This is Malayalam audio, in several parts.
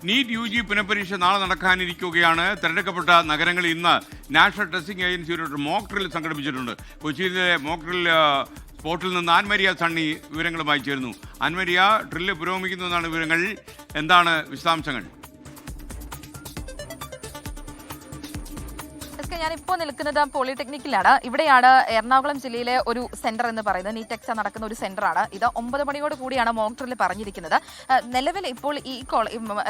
നീറ്റ് UG പുനഃപരീക്ഷ നാളെ നടക്കാനിരിക്കുകയാണ്. തെരഞ്ഞെടുക്കപ്പെട്ട നഗരങ്ങളിൽ ഇന്ന് നാഷണൽ ടെസ്റ്റിംഗ് ഏജൻസി ഒരു മോക്ക് ഡ്രിൽ സംഘടിപ്പിച്ചിട്ടുണ്ട്. കൊച്ചിയിലെ മോക്ക് ഡ്രിൽ സ്പോട്ടിൽ നിന്ന് ആൻമരിയ സണ്ണി വിവരങ്ങളുമായി ചേരുന്നു. ആൻമരിയ, ഡ്രില്ല് പുരോഗമിക്കുന്നു എന്നാണ് വിവരങ്ങൾ. എന്താണ് വിശദാംശങ്ങൾ? ഞാനിപ്പോൾ നിൽക്കുന്നത് പോളിടെക്നിക്കിലാണ്. ഇവിടെയാണ് എറണാകുളം ജില്ലയിലെ ഒരു സെന്റർ എന്ന് പറയുന്നത്. നീറ്റ് എക്സാം നടക്കുന്ന ഒരു സെന്ററാണ് ഇത്. 9 മണിയോട് കൂടിയാണ് മോക്ക് ഡ്രിൽ പറഞ്ഞിരിക്കുന്നത്. നിലവിൽ ഇപ്പോൾ ഈ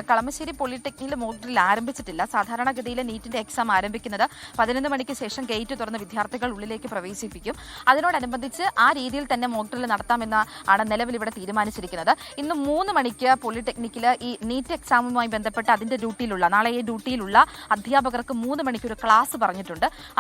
കളമശ്ശേരി പോളിടെക്നിക്കിൽ മോക്ക് ഡ്രിൽ ആരംഭിച്ചിട്ടില്ല. സാധാരണഗതിയിൽ നീറ്റിന്റെ എക്സാം ആരംഭിക്കുന്നത് 11 മണിക്ക് ശേഷം ഗേറ്റ് തുറന്ന് വിദ്യാർത്ഥികൾ ഉള്ളിലേക്ക് പ്രവേശിപ്പിക്കും. അതിനോടനുബന്ധിച്ച് ആ രീതിയിൽ തന്നെ മോക്ക് ഡ്രിൽ നടത്താമെന്ന് ആണ് നിലവിൽ ഇവിടെ തീരുമാനിച്ചിരിക്കുന്നത്. ഇന്ന് 3 മണിക്ക് പോളിടെക്നിക്കിൽ ഈ നീറ്റ് എക്സാമുമായി ബന്ധപ്പെട്ട് അതിന്റെ ഡ്യൂട്ടിയിലുള്ള നാളെ ഈ ഡ്യൂട്ടിയിലുള്ള അധ്യാപകർക്ക് 3 മണിക്ക് ഒരു ക്ലാസ് പറഞ്ഞിട്ടുണ്ട്.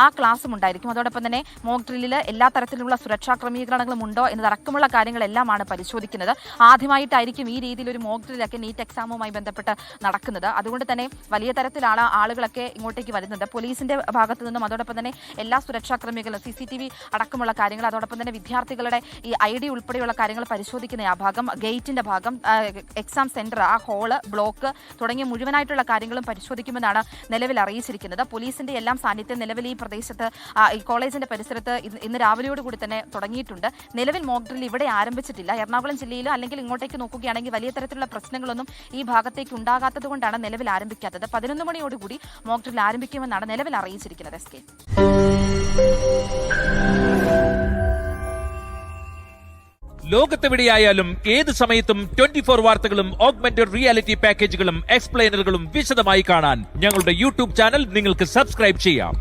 ആ ക്ലാസ്സും ഉണ്ടായിരിക്കും. അതോടൊപ്പം തന്നെ മോക്ക് ഡ്രില്ലിൽ എല്ലാ തരത്തിലുള്ള സുരക്ഷാ ക്രമീകരണങ്ങളും ഉണ്ടോ എന്നതടക്കമുള്ള കാര്യങ്ങളെല്ലാമാണ് പരിശോധിക്കുന്നത്. ആദ്യമായിട്ടായിരിക്കും ഈ രീതിയിൽ ഒരു മോക്ക് ഡ്രില്ലൊക്കെ നീറ്റ് എക്സാമുമായി ബന്ധപ്പെട്ട് നടക്കുന്നത്. അതുകൊണ്ട് തന്നെ വലിയ തരത്തിലാണ് ആളുകളൊക്കെ ഇങ്ങോട്ടേക്ക് വരുന്നത്. പോലീസിന്റെ ഭാഗത്തു നിന്നും അതോടൊപ്പം തന്നെ എല്ലാ സുരക്ഷാ ക്രമീകരണം CCTV അടക്കമുള്ള കാര്യങ്ങൾ, അതോടൊപ്പം തന്നെ വിദ്യാർത്ഥികളുടെ ഈ ID ഉൾപ്പെടെയുള്ള കാര്യങ്ങൾ പരിശോധിക്കുന്ന ആ ഭാഗം, ഗേറ്റിന്റെ ഭാഗം, എക്സാം സെന്റർ, ആ ഹോള്, ബ്ലോക്ക് തുടങ്ങിയ മുഴുവനായിട്ടുള്ള കാര്യങ്ങളും പരിശോധിക്കുമെന്നാണ് നിലവിൽ അറിയിച്ചിരിക്കുന്നത്. പോലീസിന്റെ എല്ലാം സാന്നിധ്യം നിലവിൽ ഈ പ്രദേശത്ത് ഈ കോളേജിന്റെ പരിസരത്ത് ഇന്ന് രാവിലെയോടുകൂടി തന്നെ തുടങ്ങിയിട്ടുണ്ട്. നിലവിൽ മോക്ക് ഡ്രിൽ ഇവിടെ ആരംഭിച്ചിട്ടില്ല. എറണാകുളം ജില്ലയിൽ അല്ലെങ്കിൽ ഇങ്ങോട്ടേക്ക് നോക്കുകയാണെങ്കിൽ വലിയ തരത്തിലുള്ള പ്രശ്നങ്ങളൊന്നും ഈ ഭാഗത്തേക്ക് ഉണ്ടാകാത്തത് കൊണ്ടാണ് നിലവിൽ ആരംഭിക്കാത്തത്. 11 മണിയോടുകൂടി മോക്ക് ഡ്രിൽ ആരംഭിക്കുമെന്നാണ് നിലവിൽ അറിയിച്ചിരിക്കുന്നത്. ലോകത്തെവിടെയായാലും ഏത് സമയത്തും 24 വാർത്തകളും ഓഗ്മെന്റഡ് റിയാലിറ്റി പാക്കേജുകളും എക്സ്പ്ലെയിനറുകളും വിശദമായി കാണാൻ ഞങ്ങളുടെ YouTube ചാനൽ നിങ്ങൾക്ക് സബ്സ്ക്രൈബ് ചെയ്യാം.